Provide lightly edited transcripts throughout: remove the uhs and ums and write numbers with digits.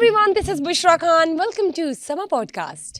everyone, this is Bushra Khan. Welcome to Sama Podcast.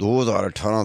2018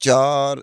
4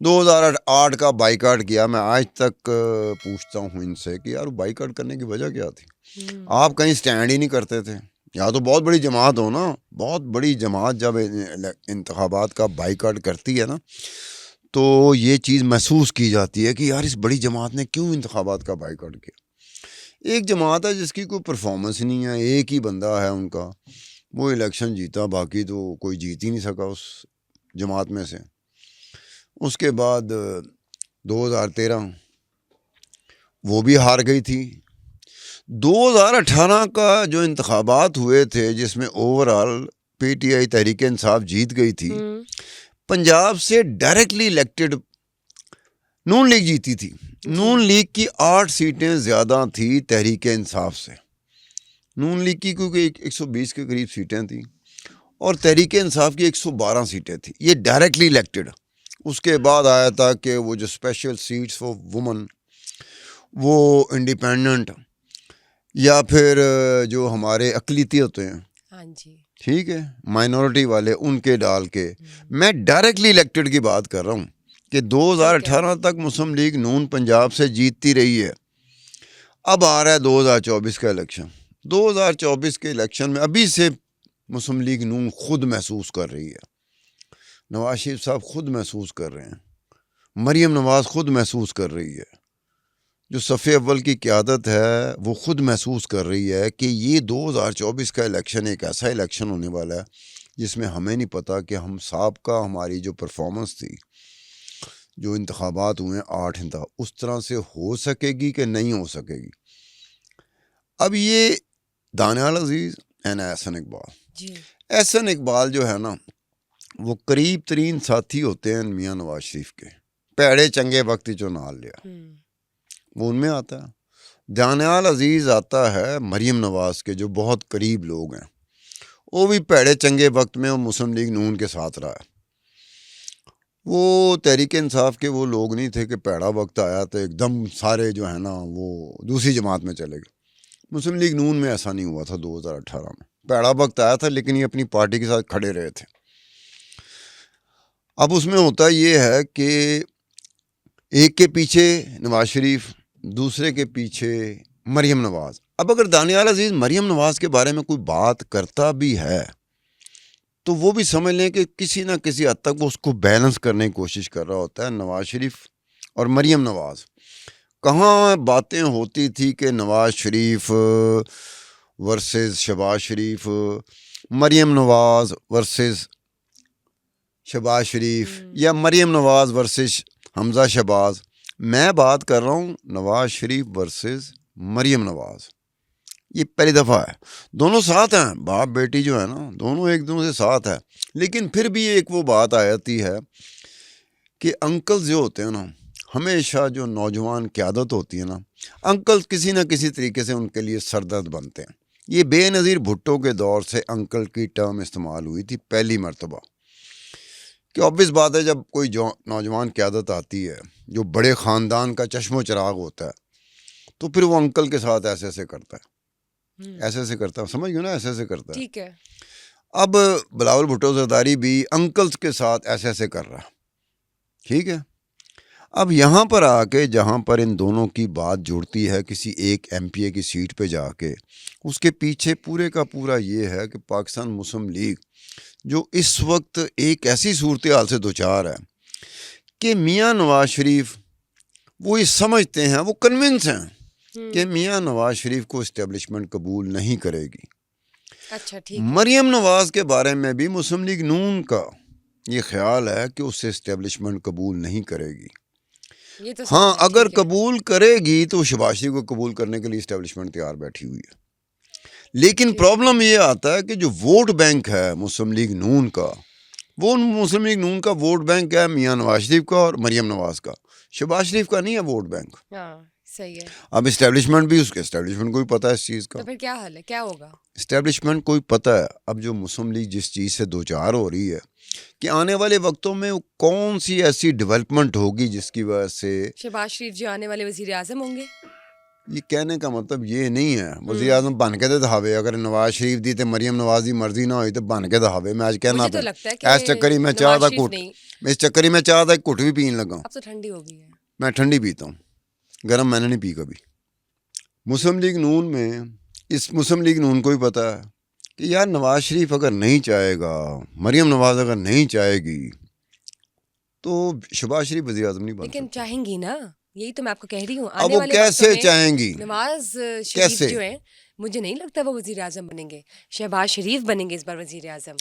2008 کا boycott کیا. میں آج تک پوچھتا ہوں ان سے کہ یار بائیکاٹ کرنے کی وجہ کیا تھی؟ آپ کہیں سٹینڈ ہی نہیں کرتے تھے. یا تو بہت بڑی جماعت ہو نا, بہت بڑی جماعت جب انتخابات کا بائیکاٹ کرتی ہے نا تو یہ چیز محسوس کی جاتی ہے کہ یار اس بڑی جماعت نے کیوں انتخابات کا بائیکاٹ کیا. ایک جماعت ہے جس کی کوئی پرفارمنس نہیں ہے, ایک ہی بندہ ہے ان کا, وہ الیکشن جیتا, باقی تو کوئی جیت ہی نہیں سکا اس جماعت میں سے. اس کے بعد 2013 وہ بھی ہار گئی تھی. 2018 کا جو انتخابات ہوئے تھے جس میں over all P T I Tehreek Insaf جیت گئی تھی, پنجاب سے ڈائریکٹلی الیکٹڈ نون لیگ جیتی تھی. نون لیگ کی 8 سیٹیں زیادہ تھی تحریک انصاف سے. نون لیگ کی کیونکہ 120 کے قریب سیٹیں تھیں اور تحریک انصاف کی 112 سیٹیں تھیں. یہ ڈائریکٹلی الیکٹڈ. اس کے بعد آیا تھا کہ وہ جو اسپیشل سیٹس فور وومن, وہ انڈیپینڈنٹ یا پھر جو ہمارے اقلیتی ہوتے ہیں, ہاں جی ٹھیک ہے, مائنورٹی والے, ان کے ڈال کے. میں ڈائریکٹلی الیکٹڈ کی بات کر رہا ہوں کہ 2018 تک مسلم لیگ نون پنجاب سے جیتتی رہی ہے. اب آ رہا ہے 2024 کا الیکشن. 2024 کے الیکشن میں ابھی سے مسلم لیگ نون خود محسوس کر رہی ہے, نواز شریف صاحب خود محسوس کر رہے ہیں, مریم نواز خود محسوس کر رہی ہے, جو صف اول کی قیادت ہے وہ خود محسوس کر رہی ہے کہ یہ 2024 کا الیکشن ایک ایسا الیکشن ہونے والا ہے جس میں ہمیں نہیں پتا کہ ہم سابقہ ہماری جو پرفارمنس تھی, جو انتخابات ہوئے 8 اس طرح سے ہو سکے گی کہ نہیں ہو سکے گی. اب یہ دانیال عزیز اینڈ احسن اقبال, احسن اقبال جو ہے نا وہ قریب ترین ساتھی ہوتے ہیں میاں نواز شریف کے, پیڑے چنگے وقت جو نال لیا, وہ ان میں آتا ہے. دانیال عزیز آتا ہے مریم نواز کے جو بہت قریب لوگ ہیں, وہ بھی پیڑے چنگے وقت میں وہ مسلم لیگ نون کے ساتھ رہا ہے. وہ تحریک انصاف کے وہ لوگ نہیں تھے کہ پیڑا وقت آیا تو ایک دم سارے جو ہے نا وہ دوسری جماعت میں چلے گئے. مسلم لیگ نون میں ایسا نہیں ہوا تھا. 2018 میں پیڑا وقت آیا تھا لیکن یہ اپنی پارٹی کے ساتھ کھڑے رہے تھے. اب اس میں ہوتا یہ ہے کہ ایک کے پیچھے نواز شریف, دوسرے کے پیچھے مریم نواز. اب اگر دانیال عزیز مریم نواز کے بارے میں کوئی بات کرتا بھی ہے تو وہ بھی سمجھ لیں کہ کسی نہ کسی حد تک وہ اس کو بیلنس کرنے کی کوشش کر رہا ہوتا ہے. نواز شریف اور مریم نواز, کہاں باتیں ہوتی تھی کہ نواز شریف ورسز شہباز شریف, مریم نواز ورسز شہباز شریف, یا مریم نواز ورسز حمزہ شہباز. میں بات کر رہا ہوں نواز شریف ورسز مریم نواز. یہ پہلی دفعہ ہے. دونوں ساتھ ہیں, باپ بیٹی جو ہے نا دونوں ایک دوسرے سے ساتھ ہے, لیکن پھر بھی ایک وہ بات آ جاتی ہے کہ انکل جو ہوتے ہیں نا, ہمیشہ جو نوجوان قیادت ہوتی ہے نا, انکل کسی نہ کسی طریقے سے ان کے لیے سردرد بنتے ہیں. یہ بے نظیر بھٹو کے دور سے انکل کی ٹرم استعمال ہوئی تھی پہلی مرتبہ, کہ obvious بات ہے جب کوئی نوجوان قیادت آتی ہے جو بڑے خاندان کا چشم و چراغ ہوتا ہے تو پھر وہ انکل کے ساتھ ایسے ایسے کرتا ہے, ایسے ایسے کرتا ہے, سمجھ گئے نا, ایسے ایسے کرتا ہے. ٹھیک ہے. اب بلاول بھٹو زرداری بھی انکلز کے ساتھ ایسے ایسے کر رہا, ٹھیک ہے. اب یہاں پر آ کے جہاں پر ان دونوں کی بات جڑتی ہے کسی ایک ایم پی اے کی سیٹ پہ جا کے, اس کے پیچھے پورے کا پورا یہ ہے کہ پاکستان مسلم لیگ جو اس وقت ایک ایسی صورتحال سے دوچار ہے کہ میاں نواز شریف وہ یہ سمجھتے ہیں, وہ کنونس ہیں کہ میاں نواز شریف کو اسٹیبلشمنٹ قبول نہیں کرے گی. اچھا ٹھیک. مریم نواز کے بارے میں بھی مسلم لیگ نون کا یہ خیال ہے کہ اس سے اسٹیبلشمنٹ قبول نہیں کرے گی. ہاں اگر قبول کرے گی تو شہباز شریف کو قبول کرنے کے لیے اسٹیبلشمنٹ تیار بیٹھی ہوئی ہے. لیکن پرابلم یہ آتا ہے کہ جو ووٹ بینک ہے مسلم لیگ نون کا, وہ مسلم لیگ نون کا ووٹ بینک ہے میاں نواز شریف کا اور مریم نواز کا, شہباز شریف کا نہیں ہے ووٹ بینک. صحیح ہے. اب اسٹیبلشمنٹ بھی اس کے اسٹیبلشمنٹ کو بھی پتہ ہے اس چیز کا. تو پھر کیا حل ہے, کیا ہوگا؟ اسٹیبلشمنٹ کو بھی پتہ ہے اب جو مسلم لیگ جس چیز سے دوچار ہو رہی ہے کہ آنے والے وقتوں میں کون سی ایسی ڈیولپمنٹ ہوگی جس کی وجہ سے شہباز شریف جو آنے والے وزیر اعظم ہوں گے. یہ کہنے کا مطلب یہ نہیں ہے وزیر اعظم بن کے دکھاوے. اگر نواز شریف دی تے مریم نواز دی مرضی نہ ہوئی تو بن کے دکھاوے. میں آج کہنا مجھے تو پہ لگتا ہے کہ اس چکری میں چاہ نواز دا شریف گھٹ نہیں. اس چکری میں چاہ دا گھٹ بھی پین لگا. اب تو ٹھنڈی ہو گئی ہے. میں ٹھنڈی پیتا ہوں, گرم میں نے نہیں پی کبھی. مسلم لیگ نون میں اس مسلم لیگ نون کو بھی پتہ ہے کہ یار نواز شریف اگر نہیں چاہے گا, مریم نواز اگر نہیں چاہے گی تو شہباز شریف وزیر اعظم نہیں بن لیکن سکتا. چاہیں گی نا, یہی تو میں آپ کو کہہ رہی ہوں. اب آنے وہ والے کیسے وقتوں میں چاہیں گی؟ نواز شریف کیسے؟ جو ہیں مجھے نہیں لگتا وہ وزیر اعظم بنیں گے. شہباز شریف بنیں گے اس بار وزیر اعظم.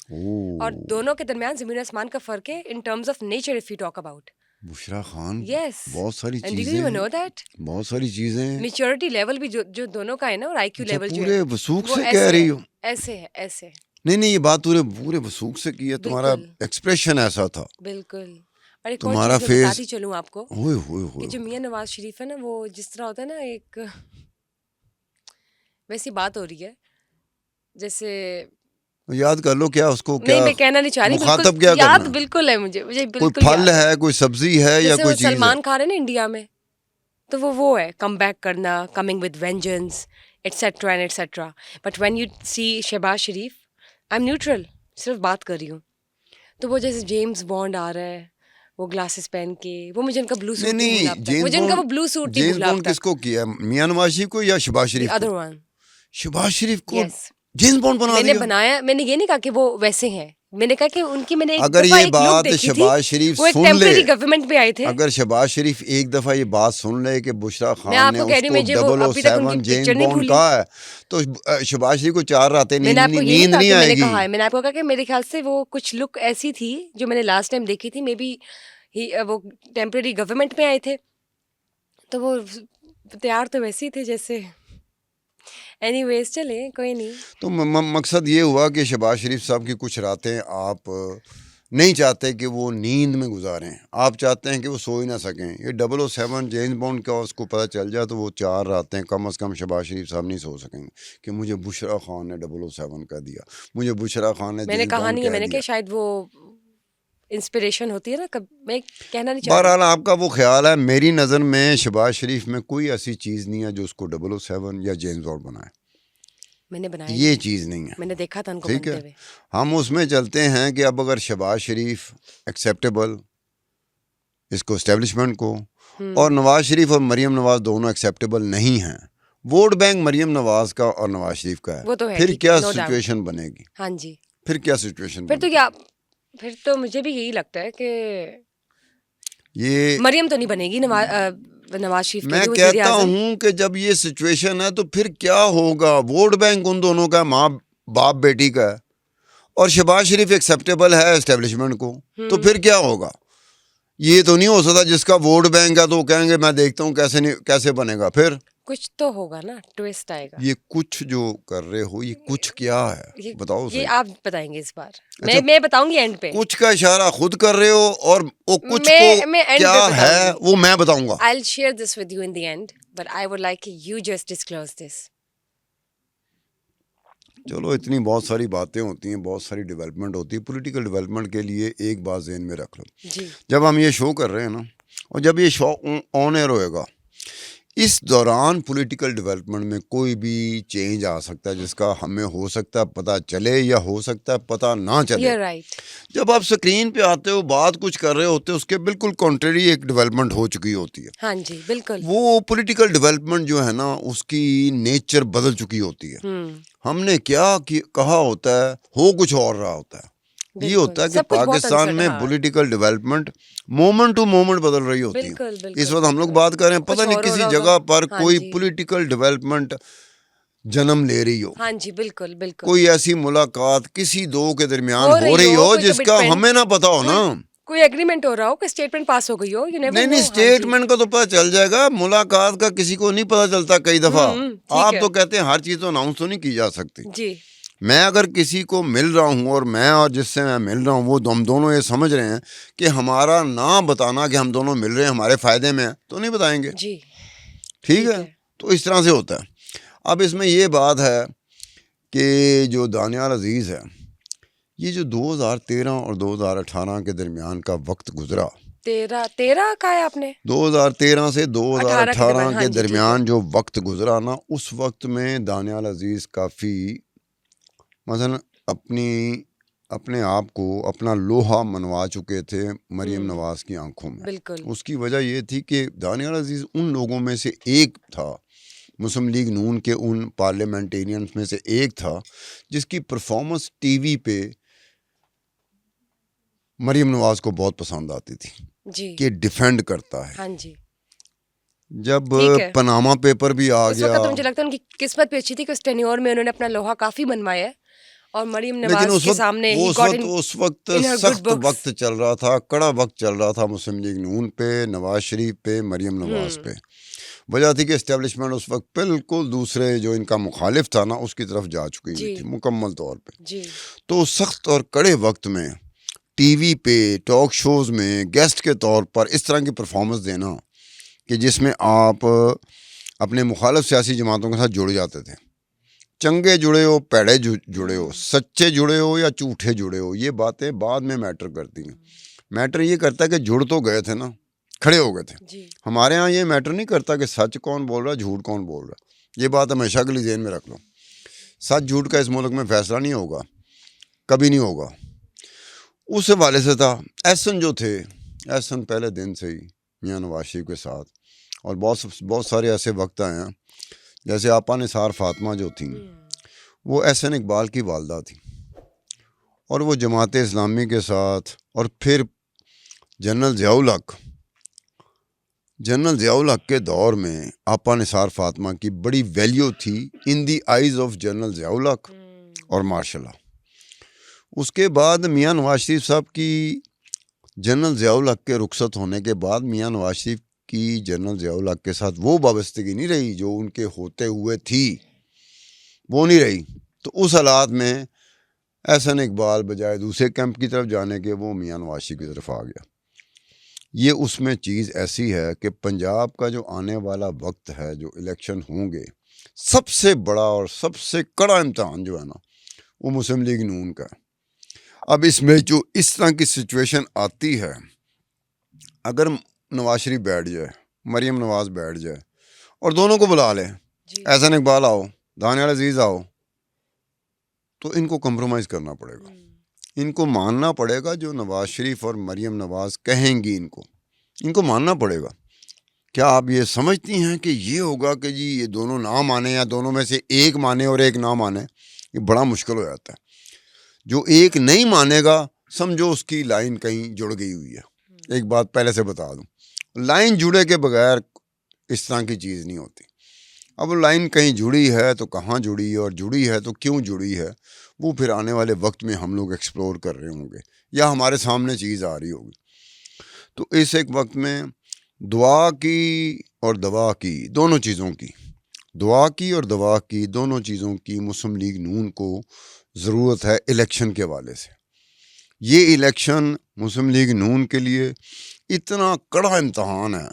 اور دونوں کے درمیان زمین آسمان کا فرق ہے in terms of nature if you talk about. Bushra Khan yes, بہت ساری اینڈ ڈو چیزیں یو نو دیٹ بہت ساری چیزیں ہیں. میچورٹی لیول بھی جو دونوں کا ہے نا, اور آئی کیو اچھا لیول جو پورے ہے وثوق وہ سے کہہ رہی ہو. ایسے ہے ایسے. نہیں یہ بات پورے وثوق سے کی ہے. تمہارا بالکل. ایکسپریشن ایسا تھا. بالکل. اور ایک اور تمہارا چیز میں فیس بتاتی چلوں آپ کو ہوئے ہوئے کہ ہوئے جو میاں نواز شریف ہے نا, وہ جس طرح ہوتا ہے نا, ایک ویسی بات ہو رہی ہے جیسے, یاد کر لو کیا اس کو, نہیں کیا میں کہنا نہیں چاہ رہی, مخاطب کیا یاد کرنا, بالکل ہے مجھے کوئی بالکل پھل یاد ہے, کوئی سبزی ہے, یا جیسے کوئی وہ چیز ہے. سلمان خان ہے نا انڈیا میں, تو وہ ہے کم بیک کرنا, coming with vengeance etcetera and etcetera. But when you see Shahbaz Sharif, I am neutral, صرف بات کر رہی ہوں. تو وہ جیسے جیمز بانڈ آ رہا ہے, وہ گلاسز پہن کے, وہ مجھے ان کا بلو سوٹ نہیں بھولا اب تک. مجھے ان کا وہ بلو سوٹ نہیں جیمز بھولا اب بانڈ کس تک. کو کیا, میاں نواز شریف کو یا شہباز شریف ادر کو؟ ون. شہباز شریف کو یس, جیمز بانڈ بنا میں نے دیا. بنایا, میں نے یہ نہیں کہا کہ وہ ویسے ہیں, میں نے کہا کہ ان کی میں نے ایک اگر دفعہ یہ ایک لک بات دیکھی تھی, شہباز شریف وہ ایک سن لے, ٹیمپرری گورنمنٹ میں آئے تھے. اگر شہباز شریف ایک دفعہ یہ بات سن لے کہ بشرا میں خان آپ نے کو کہہ اس رہی ہوں, کو مجھے وہ ابھی تک ان کی 007 جیمز پکچر نہیں بانڈ بھولی. کہا ہے تو شہباز شریف کو 4 راتیں میں نے آپ کو یہ نہیں نیند کہا نہیں کہ میں آئے نے گی. کہا ہے, میں نے آپ کو کہا کہ میرے خیال سے وہ کچھ لک ایسی تھی جو میں نے لاسٹ ٹائم دیکھی تھی, مے بی وہ ٹیمپرری گورنمنٹ میں آئے تھے, تو وہ تیار تو ویسے ہی تھے جیسے. اینی ویز چلیں کوئی نہیں. تو مقصد یہ ہوا کہ شہباز شریف صاحب کی کچھ راتیں آپ نہیں چاہتے کہ وہ نیند میں گزاریں, آپ چاہتے ہیں کہ وہ سو ہی نہ سکیں. یہ 007 جیمز بانڈ کا اس کو پتہ چل جائے تو وہ 4 راتیں کم از کم شہباز شریف صاحب نہیں سو سکیں گے کہ مجھے بشرا خان نے 007 کا دیا, مجھے بشرا خان نے میں نے جیمز کہا بانڈ نہیں ہے, کہہ میں نے دیا. کہ شاید وہ انسپریشن ہوتی ہے نا, میں کہنا نہیں چاہتی. بہرحال آپ کا وہ خیال ہے. میری نظر میں شہباز شریف میں کوئی ایسی چیز نہیں ہے جو اس کو 007 یا جیمز بانڈ بنائے. میں نے بنایا یہ چیز نہیں ہے. میں نے دیکھا تھا ان کو ٹھیک بنتے ہے, ہوئے. ہم اس میں چلتے ہیں کہ اب اگر شہباز شریف ایکسیپٹیبل اس کو اسٹیبلشمنٹ کو, اور نواز شریف اور مریم نواز دونوں ایکسیپٹیبل نہیں ہیں, ووٹ بینک مریم نواز کا اور نواز شریف کا ہے, وہ تو ہے, پھر ٹھیک ہے, کیا no doubt. سچویشن بنے گی؟ ہاں جی, پھر کیا سچویشن پھر بنے تو گی؟ کیا, پھر تو مجھے بھی یہی لگتا ہے کہ یہ مریم تو نہیں بنے گی نواز شریف کے میں لیے وزیر کہتا اعظم. ہوں کہ جب یہ سچویشن ہے تو پھر کیا ہوگا. ووٹ بینک ان دونوں کا ماں باپ بیٹی کا ہے, اور شہباز شریف ایکسیپٹیبل ہے اسٹیبلشمنٹ کو, تو پھر کیا ہوگا؟ یہ تو نہیں ہو سکتا جس کا ووٹ بینک ہے تو وہ کہیں گے میں دیکھتا ہوں کیسے بنے گا. پھر کچھ تو ہوگا نا, ٹویسٹ آئے گا. یہ کچھ جو کر رہے ہو یہ کچھ کیا ہے بتاؤ یہ صحیح. آپ بتائیں گے اس بار, اچھا, میں بتاؤں گی اینڈ پہ. کچھ کا اشارہ خود کر رہے ہو اور وہ کچھ میں کو اینڈ کیا پہ بتاؤں ہے گی. وہ میں بتاؤں گا. I'll share this with you in the end, but I would like you just disclose this. چلو اتنی بہت ساری باتیں ہوتی ہیں, بہت ساری ڈیولپمنٹ ہوتی ہے. پولیٹیکل ڈیولپمنٹ کے لیے ایک بات ذہن میں رکھ لو, جی, جب ہم یہ شو کر رہے ہیں نا, اور جب یہ شو آن ایئر ہوئے گا, اس دوران پولیٹیکل ڈیولپمنٹ میں کوئی بھی چینج آ سکتا ہے جس کا ہمیں ہو سکتا ہے پتہ چلے یا ہو سکتا ہے پتہ نہ چلے. you're right. جب آپ سکرین پہ آتے ہو بات کچھ کر رہے ہوتے اس کے بالکل کنٹریری ایک ڈیولپمنٹ ہو چکی ہوتی ہے. ہاں جی, بالکل. وہ پولیٹیکل ڈیولپمنٹ جو ہے نا اس کی نیچر بدل چکی ہوتی ہے. ہم نے کیا کہا ہوتا ہے ہو کچھ اور رہا ہوتا ہے. یہ ہوتا ہے کہ پاکستان میں political development moment to moment بدل رہی ہوتی ہے. اس وقت ہم لوگ بات کر رہے ہیں, پتہ نہیں کسی جگہ پر کوئی پولیٹیکل ڈیولپمنٹ جنم لے رہی ہو. ہاں جی, بالکل بالکل. کوئی ایسی ملاقات کسی دو کے درمیان ہو رہی ہو جس کا ہمیں نہ پتا ہو نا, کوئی ایگریمنٹ ہو رہا ہو, کوئی اسٹیٹمنٹ پاس ہو گئی ہو. نہیں اسٹیٹمنٹ کا تو پتہ چل جائے گا, ملاقات کا کسی کو نہیں پتہ چلتا. کئی دفعہ آپ تو کہتے ہیں ہر چیز تو اناؤنس تو نہیں کی جا سکتی. جی, میں اگر کسی کو مل رہا ہوں اور میں اور جس سے میں مل رہا ہوں وہ ہم دونوں یہ سمجھ رہے ہیں کہ ہمارا نہ بتانا کہ ہم دونوں مل رہے ہیں ہمارے فائدے میں ہے تو نہیں بتائیں گے. جی, ٹھیک ہے, تو اس طرح سے ہوتا ہے. اب اس میں یہ بات ہے کہ جو دانیال عزیز ہے, یہ جو 2013 اور 2018 کے درمیان کا وقت گزرا, 13 کا ہے آپ نے 2013 سے 2018 ہاں کے جی، درمیان جو وقت گزرا نا، اس وقت میں دانیال عزیز کافی مثلا اپنے آپ کو اپنا لوہا منوا چکے تھے مریم نواز کی آنکھوں میں. بالکل اس کی وجہ یہ تھی کہ دانیال عزیز ان لوگوں میں سے ایک تھا، مسلم لیگ نون کے ان پارلیمنٹیرینز میں سے ایک تھا جس کی پرفارمنس ٹی وی پہ مریم نواز کو بہت پسند آتی تھی جی کہ ڈیفینڈ کرتا ہے. ہاں جی. جب ٹھیک ہے. پناما پیپر بھی آ اس گیا، وقت مجھے لگتا ہے ان کی قسمت بھی اچھی تھی کہ اس ٹینیور میں انہوں نے اپنا لوہا کافی منوایا ہے اور مریم لیکن نواز کے سامنے ہی گاٹ اس وقت ان ہر گڈ سخت بکس. وقت چل رہا تھا، کڑا وقت چل رہا تھا مسلم لیگ نون پہ، نواز شریف پہ، مریم نواز پہ. وجہ تھی کہ اسٹیبلشمنٹ اس وقت بالکل دوسرے جو ان کا مخالف تھا نا اس کی طرف جا چکی ہوئی تھی مکمل طور پہ. تو سخت اور کڑے وقت میں ٹی وی پہ ٹاک شوز میں گیسٹ کے طور پر اس طرح کی پرفارمنس دینا کہ جس میں آپ اپنے مخالف سیاسی جماعتوں کے ساتھ جڑ جاتے تھے، چنگے جڑے ہو، پیڑے جڑے ہو، سچے جڑے ہو یا جھوٹے جڑے ہو، یہ باتیں بعد میں میٹر کرتی ہیں. میٹر یہ کرتا ہے کہ جڑ تو گئے تھے نا، کھڑے ہو گئے تھے. ہمارے ہاں یہ میٹر نہیں کرتا کہ سچ کون بول رہا ہے، جھوٹ کون بول رہا ہے. یہ بات ہمیشہ کے لیے ذہن میں رکھ لو. سچ جھوٹ کا اس ملک میں فیصلہ نہیں ہوگا، کبھی نہیں ہوگا. اس حوالے سے تھا احسن جو تھے، احسن پہلے دن سے ہی میاں نواز شریف کے ساتھ، اور بہت سارے ایسے وقت آئے ہیں جیسے آپا نثار فاطمہ جو تھیں، وہ احسن اقبال کی والدہ تھیں، اور وہ جماعت اسلامی کے ساتھ، اور پھر جنرل ضیاء الحق کے دور میں آپا نثار فاطمہ کی بڑی ویلیو تھی in the eyes of general Zia ul Haq اور ماشاء اللہ. اس کے بعد میاں نواز شریف صاحب کی جنرل ضیاء الحق کے رخصت ہونے کے بعد میاں نواز شریف کی جنرل ضیاء الحق کے ساتھ وہ وابستگی نہیں رہی جو ان کے ہوتے ہوئے تھی، وہ نہیں رہی. تو اس حالات میں احسن اقبال بجائے دوسرے کیمپ کی طرف جانے کے وہ میاں نواز شریف کی طرف آ گیا. یہ اس میں چیز ایسی ہے کہ پنجاب کا جو آنے والا وقت ہے، جو الیکشن ہوں گے، سب سے بڑا اور سب سے کڑا امتحان جو ہے نا وہ مسلم لیگ نون کا ہے. اب اس میں جو اس طرح کی سچویشن آتی ہے، اگر نواز شریف بیٹھ جائے، مریم نواز بیٹھ جائے اور دونوں کو بلا لیں، احسن اقبال آؤ، دانیال عزیز آؤ، تو ان کو کمپرومائز کرنا پڑے گا. ان کو ماننا پڑے گا جو نواز شریف اور مریم نواز کہیں گی، ان کو ماننا پڑے گا. کیا آپ یہ سمجھتی ہیں کہ یہ ہوگا کہ جی یہ دونوں نہ مانے یا دونوں میں سے ایک مانے اور ایک نہ مانے؟ یہ بڑا مشکل ہو جاتا ہے. جو ایک نہیں مانے گا سمجھو اس کی لائن کہیں جڑ گئی ہوئی ہے. ایک بات پہلے سے بتا دوں، لائن جڑے کے بغیر اس طرح کی چیز نہیں ہوتی. اب لائن کہیں جڑی ہے تو کہاں جڑی ہے، اور جڑی ہے تو کیوں جڑی ہے، وہ پھر آنے والے وقت میں ہم لوگ ایکسپلور کر رہے ہوں گے یا ہمارے سامنے چیز آ رہی ہوگی. تو اس ایک وقت میں دعا کی اور دوا کی، دونوں چیزوں کی، دعا کی اور دوا کی دونوں چیزوں کی مسلم لیگ نون کو ضرورت ہے الیکشن کے حوالے سے. یہ الیکشن مسلم لیگ نون کے لیے اتنا کڑا امتحان ہے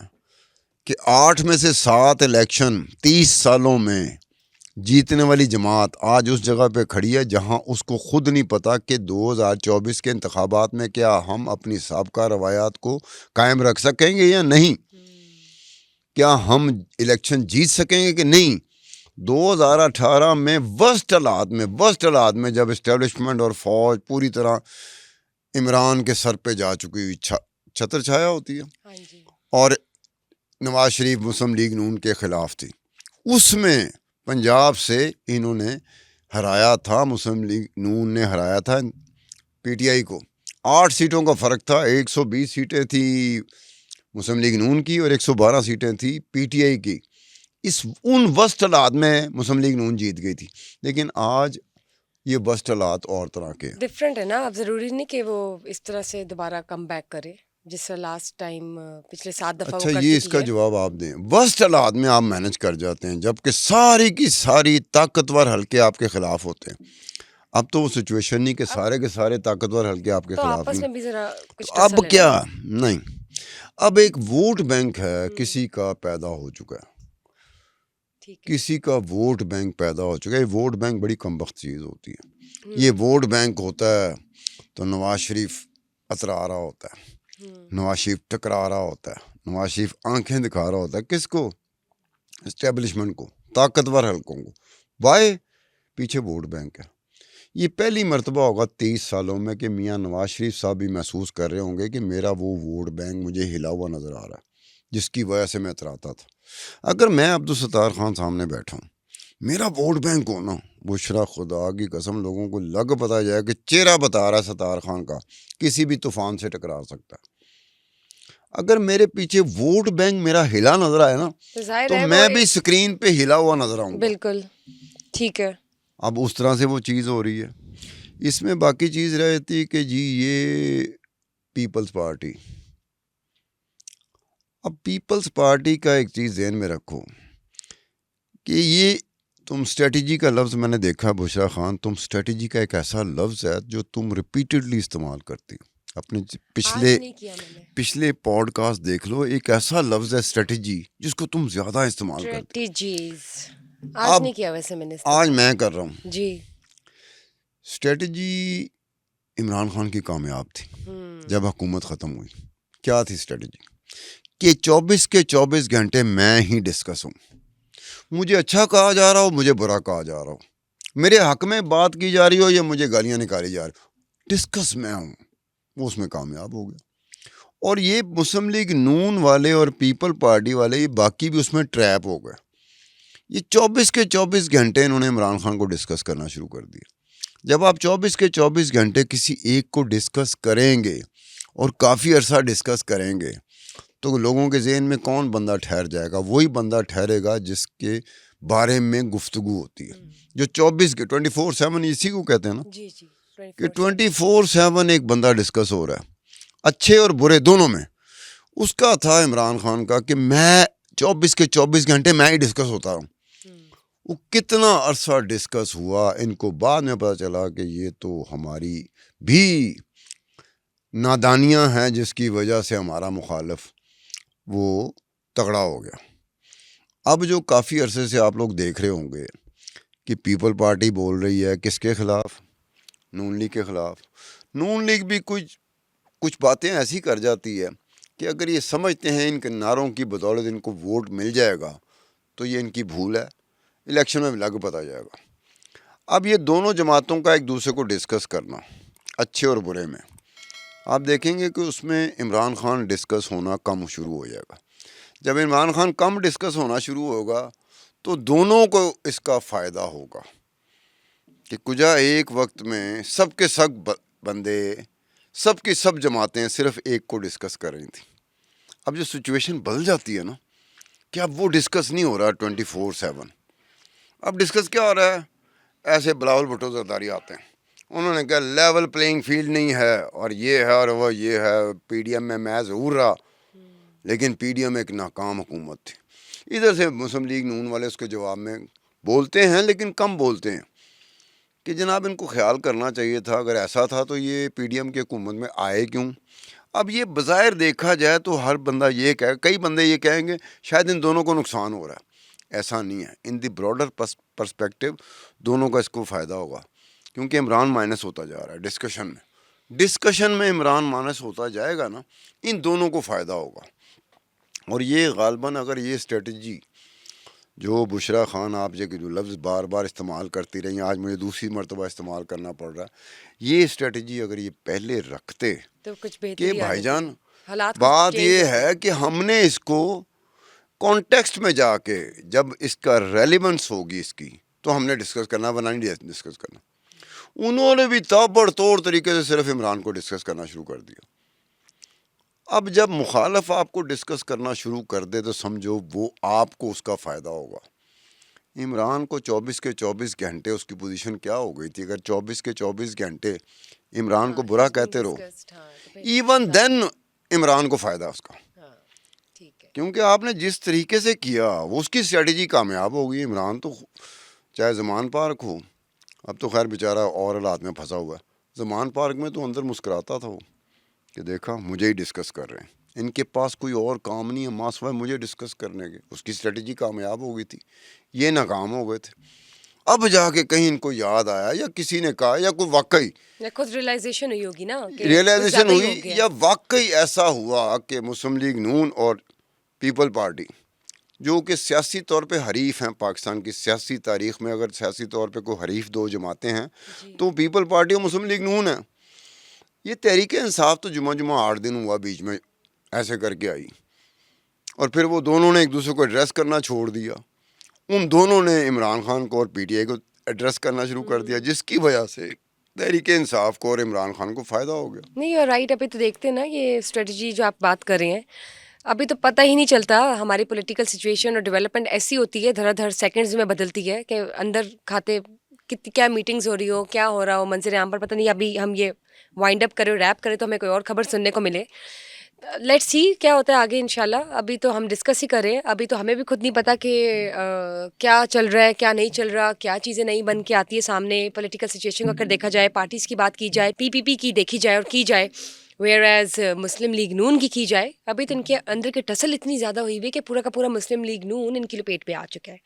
کہ 8 میں سے 7 الیکشن 30 سالوں میں جیتنے والی جماعت آج اس جگہ پہ کھڑی ہے جہاں اس کو خود نہیں پتا کہ 2024 کے انتخابات میں کیا ہم اپنی سابقہ روایات کو قائم رکھ سکیں گے یا نہیں، کیا ہم الیکشن جیت سکیں گے کہ نہیں. 2018 میں ورسٹ حالات میں جب اسٹیبلشمنٹ اور فوج پوری طرح عمران کے سر پہ جا چکی ہوئی چھتر چھایا ہوتی ہے، اور نواز شریف مسلم لیگ نون کے خلاف تھی، اس میں پنجاب سے انہوں نے ہرایا تھا، مسلم لیگ نون نے ہرایا تھا پی ٹی آئی کو. 8 سیٹوں کا فرق تھا، 120 سیٹیں تھی مسلم لیگ نون کی اور 112 سیٹیں تھی پی ٹی آئی کی. ان وسط حالات میں مسلم لیگ نون جیت گئی تھی. لیکن آج یہ وسط حالات اور طرح کے ڈفرینٹ ہے نا. اب ضروری نہیں کہ وہ اس طرح سے دوبارہ کم بیک کرے جس سے لاسٹ ٹائم پچھلے 7 دفعہ وہ اچھا کر یہ چکی اس کا ہے. جواب آپ دیں. وسط حالات میں آپ مینج کر جاتے ہیں جبکہ ساری کی ساری طاقتور حلقے آپ کے خلاف ہوتے ہیں. اب تو وہ سچویشن نہیں کہ سارے کے سارے طاقتور حلقے آپ کے تو خلاف آپس میں نہیں. بھی ذرا کچھ تو اب کیا نہیں، اب ایک ووٹ بینک ہے کسی کا پیدا ہو چکا ہے، کسی کا ووٹ بینک پیدا ہو چکا ہے. یہ ووٹ بینک بڑی کم بخت چیز ہوتی ہے. یہ ووٹ بینک ہوتا ہے تو نواز شریف اترا رہا ہوتا ہے، نواز شریف ٹکرا رہا ہوتا ہے، نواز شریف آنکھیں دکھا رہا ہوتا ہے کس کو؟ اسٹیبلشمنٹ کو، طاقتور حلقوں کو، وائے پیچھے ووٹ بینک ہے۔ یہ پہلی مرتبہ ہوگا 23 سالوں میں کہ میاں نواز شریف صاحب بھی محسوس کر رہے ہوں گے کہ میرا وہ ووٹ بینک مجھے ہلا ہوا نظر آ رہا ہے جس کی وجہ سے میں اتراتا تھا۔ اگر میں عبدالستار خان سامنے بیٹھا ہوں، میرا ووٹ بینک ہونا، بشرا خدا کی قسم لوگوں کو لگ پتا جائے کہ چہرہ بتا رہا ہے ستار خان کا، کسی بھی طوفان سے ٹکرا سکتا ہے۔ اگر میرے پیچھے ووٹ بینک میرا ہلا نظر آئے نا ظاہر تو ہے میں بھی سکرین پہ ہلا ہوا نظر آؤں گا۔ بالکل ٹھیک ہے۔ اب اس طرح سے وہ چیز ہو رہی ہے۔ اس میں باقی چیز رہتی کہ جی یہ پیپلز پارٹی، اب پیپلز پارٹی کا ایک چیز ذہن میں رکھو کہ یہ تم اسٹریٹجی کا لفظ میں نے دیکھا بشرا خان، تم اسٹریٹجی کا ایک ایسا لفظ ہے جو تم ریپیٹڈلی استعمال کرتی ہو۔ اپنے پچھلے پوڈ کاسٹ دیکھ لو، ایک ایسا لفظ ہے اسٹریٹجی جس کو تم زیادہ استعمال کرتی ہو۔ آج نہیں کیا ویسے میں نے، آج میں کر رہا ہوں جی۔ اسٹریٹجی عمران خان کی کامیاب تھی جب حکومت ختم ہوئی۔ کیا تھی اسٹریٹجی؟ کہ 24 کے 24 گھنٹے میں ہی ڈسکس ہوں، مجھے اچھا کہا جا رہا ہو، مجھے برا کہا جا رہا ہو، میرے حق میں بات کی جا رہی ہو یا مجھے گالیاں نکالی جا رہی ہو، ڈسکس میں ہوں۔ وہ اس میں کامیاب ہو گیا۔ اور یہ مسلم لیگ نون والے اور پیپل پارٹی والے، یہ باقی بھی اس میں ٹریپ ہو گئے۔ یہ 24 کے 24 گھنٹے انہوں نے عمران خان کو ڈسکس کرنا شروع کر دیا۔ جب آپ 24 کے 24 گھنٹے کسی ایک کو ڈسکس کریں گے اور کافی عرصہ ڈسکس کریں گے تو لوگوں کے ذہن میں کون بندہ ٹھہر جائے گا؟ وہی بندہ ٹھہرے گا جس کے بارے میں گفتگو ہوتی ہے، جو 24 کے 24/7 اسی کو کہتے ہیں نا، کہ 24/7 ایک بندہ ڈسکس ہو رہا ہے، اچھے اور برے دونوں میں۔ اس کا تھا عمران خان کا کہ میں 24 کے 24 گھنٹے میں ہی ڈسکس ہوتا ہوں۔ وہ کتنا عرصہ ڈسکس ہوا، ان کو بعد میں پتا چلا کہ یہ تو ہماری بھی نادانیاں ہیں جس کی وجہ سے ہمارا مخالف وہ تگڑا ہو گیا۔ اب جو کافی عرصے سے آپ لوگ دیکھ رہے ہوں گے کہ پیپل پارٹی بول رہی ہے کس کے خلاف؟ نون لیگ کے خلاف۔ نون لیگ بھی کچھ باتیں ایسی کر جاتی ہے کہ اگر یہ سمجھتے ہیں ان کے نعروں کی بدولت ان کو ووٹ مل جائے گا تو یہ ان کی بھول ہے، الیکشن میں لگ پتا جائے گا۔ اب یہ دونوں جماعتوں کا ایک دوسرے کو ڈسکس کرنا اچھے اور برے میں، آپ دیکھیں گے کہ اس میں عمران خان ڈسکس ہونا کم شروع ہو جائے گا۔ جب عمران خان کم ڈسکس ہونا شروع ہوگا تو دونوں کو اس کا فائدہ ہوگا کہ کجا ایک وقت میں سب کے سب بندے، سب کی سب جماعتیں صرف ایک کو ڈسکس کر رہی تھیں۔ اب جو سچویشن بدل جاتی ہے نا کہ اب وہ ڈسکس نہیں ہو رہا 24/7، اب ڈسکس کیا ہو رہا ہے؟ ایسے بلاول بھٹو زرداری آتے ہیں، انہوں نے کہا لیول پلینگ فیلڈ نہیں ہے اور یہ ہے اور وہ یہ ہے، پی ڈی ایم میں ضرور رہا لیکن پی ڈی ایم ایک ناکام حکومت تھی۔ ادھر سے مسلم لیگ نون والے اس کے جواب میں بولتے ہیں لیکن کم بولتے ہیں کہ جناب ان کو خیال کرنا چاہیے تھا، اگر ایسا تھا تو یہ پی ڈی ایم کی حکومت میں آئے کیوں؟ اب یہ بظاہر دیکھا جائے تو ہر بندہ یہ کئی بندے یہ کہیں گے شاید ان دونوں کو نقصان ہو رہا ہے، ایسا نہیں ہے۔ ان دی براڈر پرسپیکٹیو دونوں کا اس کو فائدہ ہوگا، کیونکہ عمران مائنس ہوتا جا رہا ہے ڈسکشن میں عمران مائنس ہوتا جائے گا نا، ان دونوں کو فائدہ ہوگا۔ اور یہ غالباً اگر یہ اسٹریٹجی جو بشرا خان آپ جو لفظ بار بار استعمال کرتی رہی، آج مجھے دوسری مرتبہ استعمال کرنا پڑ رہا ہے، یہ اسٹریٹجی اگر یہ پہلے رکھتے تو کچھ بہتری کہ بھائی جان بات یہ ہے کہ ہم نے اس کو کانٹیکسٹ میں جا کے جب اس کا ریلیونس ہوگی اس کی تو ہم نے ڈسکس کرنا، بنا نہیں ڈسکس کرنا۔ انہوں نے بھی تابڑ توڑ طریقے سے صرف عمران کو ڈسکس کرنا شروع کر دیا۔ اب جب مخالف آپ کو ڈسکس کرنا شروع کر دے تو سمجھو وہ آپ کو اس کا فائدہ ہوگا۔ عمران کو 24 کے 24 گھنٹے اس کی پوزیشن کیا ہو گئی تھی؟ اگر 24 کے 24 گھنٹے عمران کو برا کہتے رہو، ایون دین عمران کو فائدہ اس کا، کیونکہ آپ نے جس طریقے سے کیا وہ اس کی اسٹریٹجی کامیاب ہوگی۔ عمران تو چاہے زمان پارک ہو، اب تو خیر بیچارہ اور حالات میں پھنسا ہوا ہے، زمان پارک میں تو اندر مسکراتا تھا وہ کہ دیکھا مجھے ہی ڈسکس کر رہے ہیں، ان کے پاس کوئی اور کام نہیں ہے ماسوائے مجھے ڈسکس کرنے کے۔ اس کی اسٹریٹجی کامیاب ہو گئی تھی، یہ ناکام ہو گئے تھے۔ اب جا کے کہیں ان کو یاد آیا یا کسی نے کہا یا کوئی واقعی خود ریئلائزیشن ہوئی ہوگی نا کہ کچھ ریئلائزیشن زیادہ ہی ہو ہوئی گیا. یا واقعی ایسا ہوا کہ مسلم لیگ نون اور پیپل پارٹی جو کہ سیاسی طور پہ حریف ہیں، پاکستان کی سیاسی تاریخ میں اگر سیاسی طور پہ کوئی حریف دو جماعتیں ہیں تو پیپل پارٹی اور مسلم لیگ نون ہیں. یہ تحریک انصاف تو جمعہ 8 دن ہوا بیچ میں ایسے کر کے آئی، اور پھر وہ دونوں نے ایک دوسرے کو ایڈریس کرنا چھوڑ دیا. ان دونوں نے عمران خان کو اور پی ٹی آئی کو ایڈریس کرنا شروع کر دیا، جس کی وجہ سے تحریک انصاف کو اور عمران خان کو فائدہ ہو گیا. نہیں یو رائٹ. ابھی تو دیکھتے ہیں نا یہ اسٹریٹجی جو آپ بات کر رہے ہیں، ابھی تو پتہ ہی نہیں چلتا. ہماری پولیٹیکل سچویشن اور ڈیولپمنٹ ایسی ہوتی ہے، دھڑا دھڑ سیکنڈز میں بدلتی ہے کہ اندر کھاتے کیا میٹنگز ہو رہی ہو، کیا ہو رہا ہو منظر عام پر پتہ نہیں. ابھی ہم یہ وائنڈ اپ کریں ریپ کریں تو ہمیں کوئی اور خبر سننے کو ملے. لیٹس سی کیا ہوتا ہے آگے انشاءاللہ. ابھی تو ہم ڈسکس ہی کریں، ابھی تو ہمیں بھی خود نہیں پتہ کہ کیا چل رہا ہے کیا نہیں چل رہا، کیا چیزیں نہیں بن کے آتی ہے سامنے. پولیٹیکل سچویشن کو اگر دیکھا جائے، پارٹیز کی بات کی جائے، پی پی پی کی دیکھی جائے اور کی جائے، ویئر ایز مسلم لیگ نون کی جائے، ابھی تو ان کے اندر کی ٹسل اتنی زیادہ ہوئی ہوئی کہ پورا کا پورا مسلم لیگ نون ان کی لپیٹ پہ آ چکا ہے.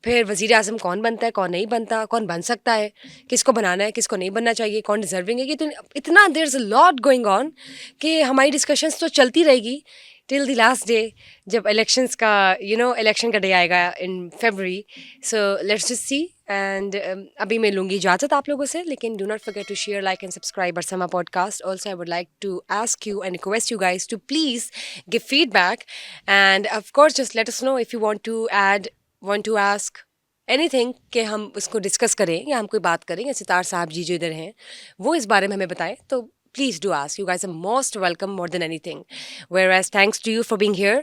پھر وزیر اعظم کون بنتا ہے، کون نہیں بنتا، کون بن سکتا ہے، کس کو بنانا ہے، کس کو نہیں بننا چاہیے، کون ڈیزرونگ ہے. یہ تو اتنا دیر از اے لاٹ گوئنگ آن کہ ہماری ڈسکشنس تو چلتی رہے گی ٹل دی لاسٹ ڈے جب الیکشنس کا الیکشن کا ڈے آئے گا in February. So let's just see. And ابھی میں لوں گی اجازت آپ لوگوں سے، لیکن do not forget to share, like and subscribe برسما podcast. Also I would like to ask you and request you guys to please give feedback and of course just let us know if you want to ask any thing کہ ہم اس کو discuss کریں یا ہم کوئی بات کریں، یا ستار صاحب جی جو ادھر ہیں وہ اس بارے میں ہمیں بتائیں. تو please do ask. You guys are most welcome more than anything. Whereas thanks to you for being here.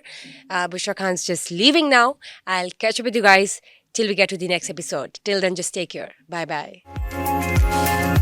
Bushra Khan's just leaving now. I'll catch up with you guys till we get to the next episode. Till then, just take care. Bye-bye.